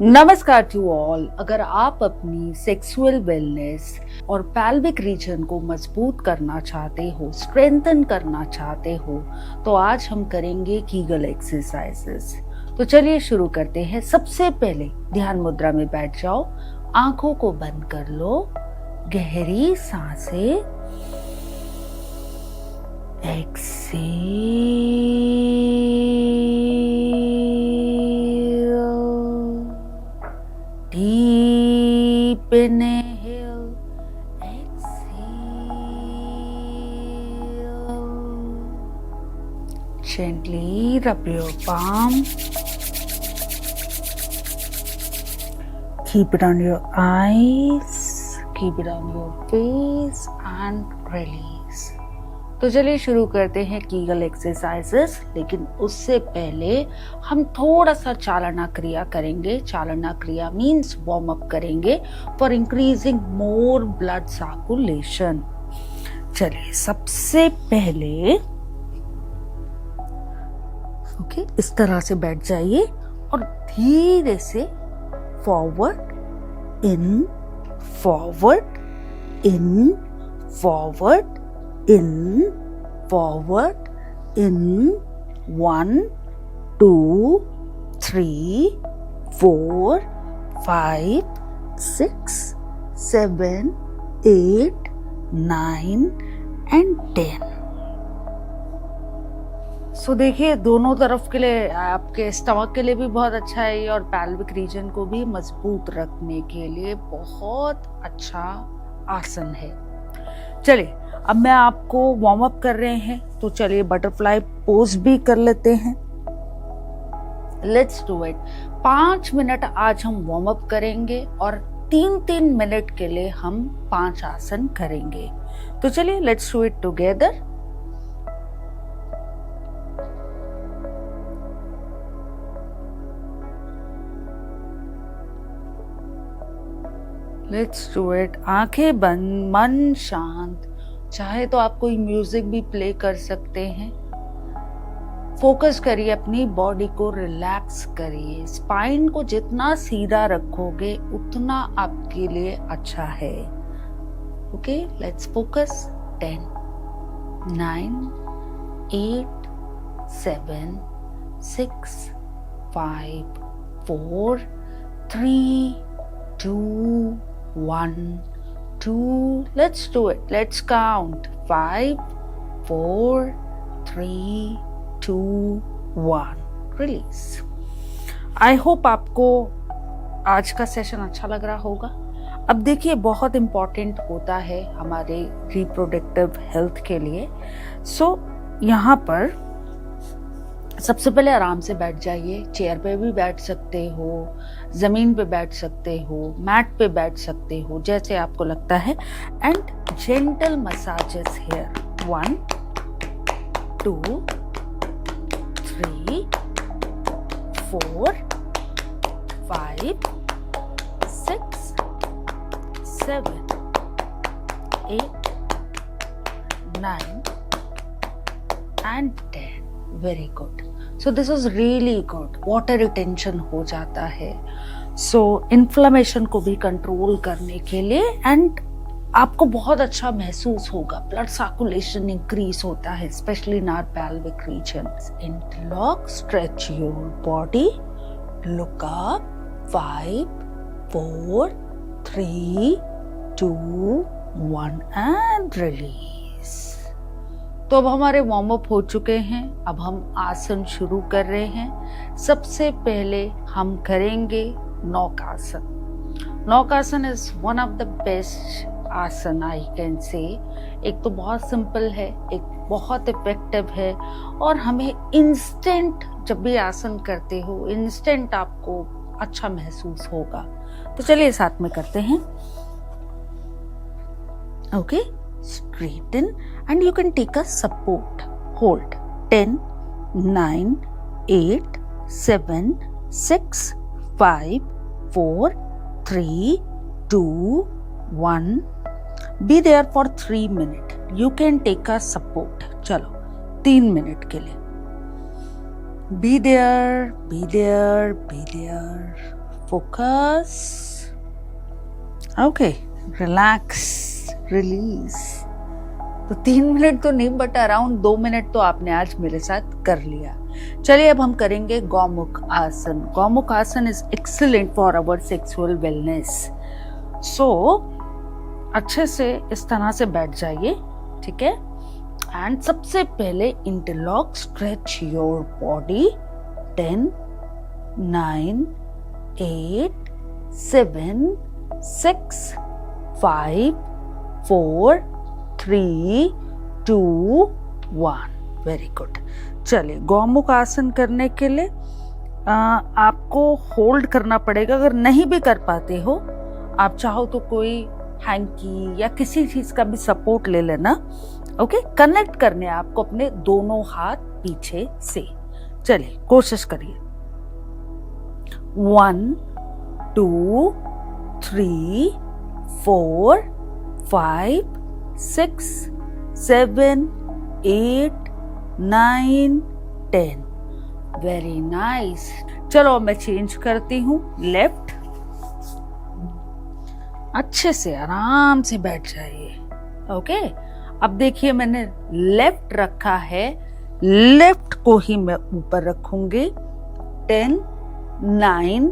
नमस्कार to all. अगर आप अपनी सेक्सुअल वेलनेस और पैल्विक रीजन को मजबूत करना चाहते हो, स्ट्रेंथन करना चाहते हो, तो आज हम करेंगे कीगल एक्सरसाइजेस। तो चलिए शुरू करते हैं। सबसे पहले ध्यान मुद्रा में बैठ जाओ, आंखों को बंद कर लो, गहरी सांसें, Deep inhale, exhale. Gently rub your palm. Keep it on your eyes, keep it on your face and release. तो चलिए शुरू करते हैं कीगल एक्सरसाइजेस। लेकिन उससे पहले हम थोड़ा सा चालना क्रिया करेंगे। चालना क्रिया मीन्स वार्म अप करेंगे for increasing more blood circulation. चलिए सबसे पहले इस तरह से बैठ जाइए और धीरे से forward in, forward in, forward in, forward, in, 1, 2, 3, 4, 5, 6, 7, 8, 9 and 10। सो देखिए, दोनों तरफ के लिए, आपके स्टमक के लिए भी बहुत अच्छा है और पैल्विक रीजन को भी मजबूत रखने के लिए बहुत अच्छा आसन है। चलिए अब मैं आपको वार्म अप कर रहे हैं, तो चलिए बटरफ्लाई पोज भी कर लेते हैं। Let's do it. 5 मिनट आज हम वार्म अप करेंगे और 3-3 मिनट के लिए हम 5 आसन करेंगे। तो चलिए let's do it together. Let's do it. आंखें बंद, मन शांत। चाहे तो आप कोई म्यूजिक भी प्ले कर सकते हैं। फोकस करिए, अपनी बॉडी को रिलैक्स करिए। स्पाइन को जितना सीधा रखोगे उतना आपके लिए अच्छा है। Okay, let's focus. 10, 9, 8, 7, 6, 5, 4, 3, 2, 1, 2. Let's do it. Let's count. 5, 4, 3, 2, 1. Release. I hope आपको आज का सेशन अच्छा लग रहा होगा। अब देखिए, बहुत इम्पोर्टेंट होता है हमारे रिप्रोडक्टिव हेल्थ के लिए। सो यहाँ पर सबसे पहले आराम से बैठ जाइए। चेयर पे भी बैठ सकते हो, जमीन पे बैठ सकते हो, मैट पे बैठ सकते हो, जैसे आपको लगता है। And gentle massages here. 1, 2, 3, 4, 5, 6, 7, 8, 9 and 10। Very good. So this is really good. Water retention हो जाता है, सो इन्फ्लेमेशन को भी कंट्रोल करने के लिए, एंड आपको बहुत अच्छा महसूस होगा। ब्लड सर्कुलेशन इंक्रीज होता है, specially in our pelvic region. Interlock, stretch your body, look up. 5, 4, 3, 2, 1 and release. तो अब हमारे वार्म अप हो चुके हैं। अब हम आसन शुरू कर रहे हैं। सबसे पहले हम करेंगे Naukasana. Naukasana is one of the best asana I can say. एक तो बहुत सिंपल है, एक बहुत इफेक्टिव है, और हमें इंस्टेंट, जब भी आसन करते हो, इंस्टेंट आपको अच्छा महसूस होगा। तो चलिए साथ में करते हैं। Okay, straighten and you can take a support. Hold. 10, 9, 8, 7, 6, 5, 4, 3, 2, 1. Be there for 3 minutes. You can take a support. चलो 3 मिनट के लिए। Be there, be there, be there focus, okay, relax, release. तो 3 मिनट तो नहीं बट अराउंड 2 मिनट तो आपने आज मेरे साथ कर लिया। चलिए अब हम करेंगे Gaumukh asana. Gomukh asana is excellent for our sexual wellness. So अच्छे से इस तरह से बैठ जाइए, ठीक है। एंड सबसे पहले interlock, stretch your body. 10, 9, 8, 7, 6, 5, 4, 3, 2, 1। Very good. चलिए, गौमुख आसन करने के लिए आपको होल्ड करना पड़ेगा। अगर नहीं भी कर पाते हो, आप चाहो तो कोई हैंकी या किसी चीज का भी सपोर्ट ले लेना। ओके, कनेक्ट करने आपको अपने दोनों हाथ पीछे से। चलिए कोशिश करिए। 1, 2, 3, 4, 5, 6, 7, 8, 9, 10। Very nice. चलो मैं चेंज करती हूँ, लेफ्ट। अच्छे से आराम से बैठ जाइए। ओके, अब देखिए मैंने लेफ्ट रखा है, लेफ्ट को ही मैं ऊपर रखूंगी। 10, 9,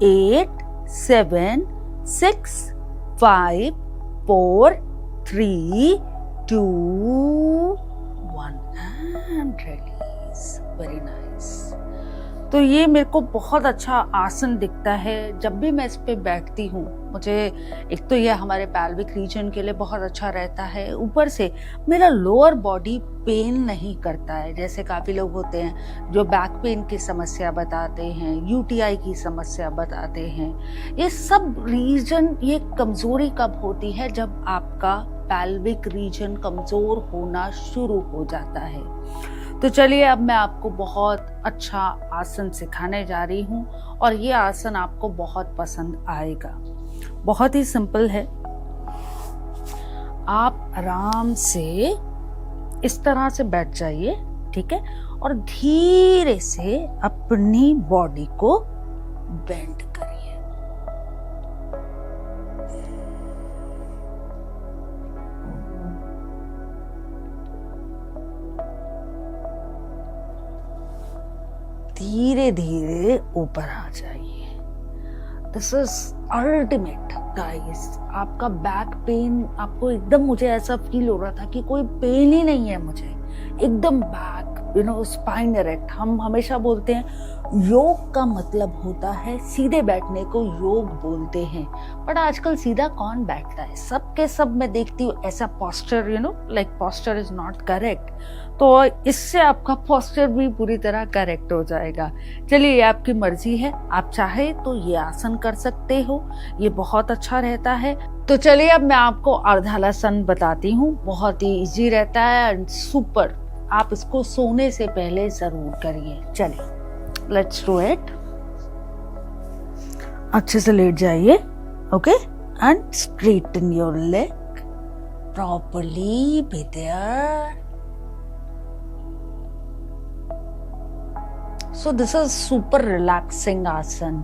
8, 7, 6, 5, 4, 3, 2, 1 and release। Very nice। तो ये मेरे को बहुत अच्छा आसन दिखता है जब भी मैं इस पे बैठती हूँ। मुझे एक तो ये हमारे पैल्विक रीजन के लिए बहुत अच्छा रहता है, ऊपर से मेरा लोअर बॉडी पेन नहीं करता है। जैसे काफ़ी लोग होते हैं जो बैक पेन की समस्या बताते हैं, यूटीआई की समस्या बताते हैं। ये सब रीजन, ये कमज़ोरी कब होती है? जब आपका पैल्विक रीजन कमज़ोर होना शुरू हो जाता है। तो चलिए अब मैं आपको बहुत अच्छा आसन सिखाने जा रही हूँ और ये आसन आपको बहुत पसंद आएगा। बहुत ही सिंपल है। आप आराम से इस तरह से बैठ जाइए, ठीक है, और धीरे से अपनी बॉडी को बेंड करिए। धीरे धीरे ऊपर आ जाइए। This is ultimate guys. आपका बैक पेन, आपको एकदम, मुझे ऐसा फील हो रहा था कि कोई पेन ही नहीं है मुझे, एकदम बैक, स्पाइन इरेक्ट। हम हमेशा बोलते हैं योग का मतलब होता है सीधे बैठने को योग बोलते हैं, बट आजकल सीधा कौन बैठता है? सबके सब मैं देखती हूँ ऐसा posture, like posture is not correct. तो इससे आपका पोस्चर भी पूरी तरह करेक्ट हो जाएगा। चलिए, ये आपकी मर्जी है, आप चाहे तो ये आसन कर सकते हो, ये बहुत अच्छा रहता है। तो चलिए अब मैं आपको अर्धालासन बताती हूँ। बहुत ही इजी रहता है एंड सुपर। आप इसको सोने से पहले जरूर करिए। चलिए, लेट्स डू इट। अच्छे से लेट जाइए, okay, and straighten your leg properly. Be there. So this is super relaxing आसन।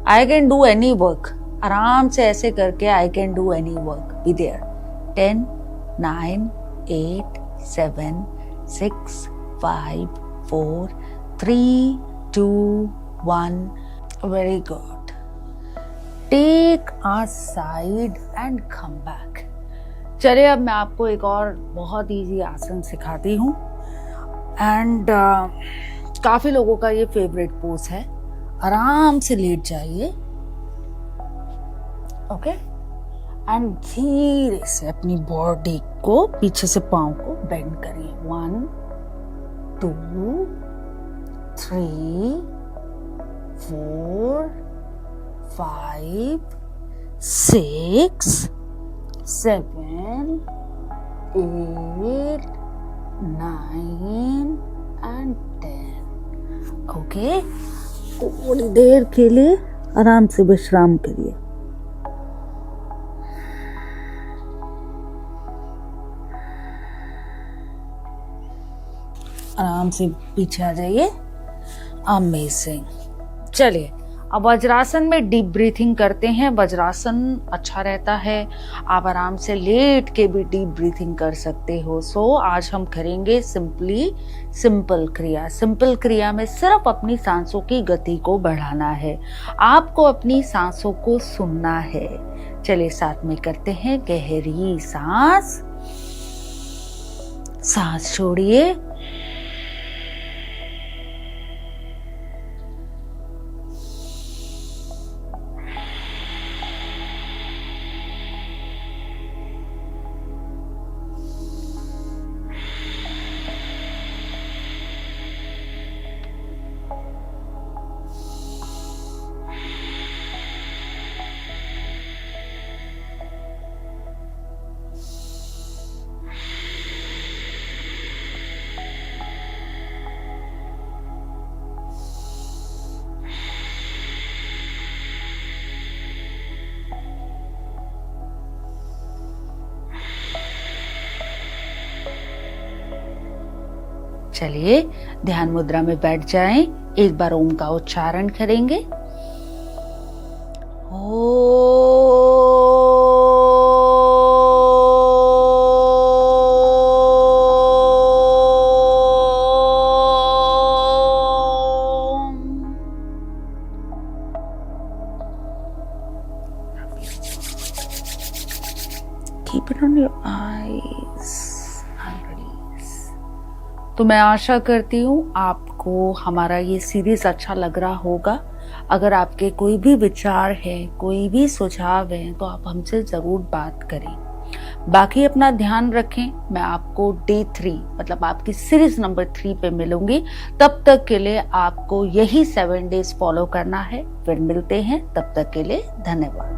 I can do any work। आराम से ऐसे करके I can do any work। Be there। 10, 9, 8, 7, 6, 5, 4, 3, 2, 1। Very good। Take a side and come back। चलिए अब मैं आपको एक और बहुत इजी आसन सिखाती हूँ एंड काफी लोगों का ये फेवरेट पोज है। आराम से लेट जाइए, ओके, एंड धीरे से अपनी बॉडी को पीछे से पांव को बेंड करिए। 1, 2, 3, 4, 5, 6, 7, 8, 9 and 10। ओके, थोड़ी देर के लिए आराम से विश्राम करिए। आराम से पीछे आ जाइए। अमेजिंग। चलिए अब वज्रासन में डीप ब्रीथिंग करते हैं। वज्रासन अच्छा रहता है, आप आराम से लेट के भी डीप ब्रीथिंग कर सकते हो। सो आज हम करेंगे सिंपल क्रिया। सिंपल क्रिया में सिर्फ अपनी सांसों की गति को बढ़ाना है, आपको अपनी सांसों को सुनना है। चलिए साथ में करते हैं। गहरी सांस छोड़िए, चलिए ध्यान मुद्रा में बैठ जाएं। एक बार ओम का उच्चारण करेंगे। Keep it on your eyes and release. तो मैं आशा करती हूँ आपको हमारा ये सीरीज अच्छा लग रहा होगा। अगर आपके कोई भी विचार है, कोई भी सुझाव है, तो आप हमसे जरूर बात करें। बाकी अपना ध्यान रखें। मैं आपको डे 3 मतलब आपकी सीरीज नंबर 3 पे मिलूंगी। तब तक के लिए आपको यही 7 डेज फॉलो करना है। फिर मिलते हैं, तब तक के लिए धन्यवाद।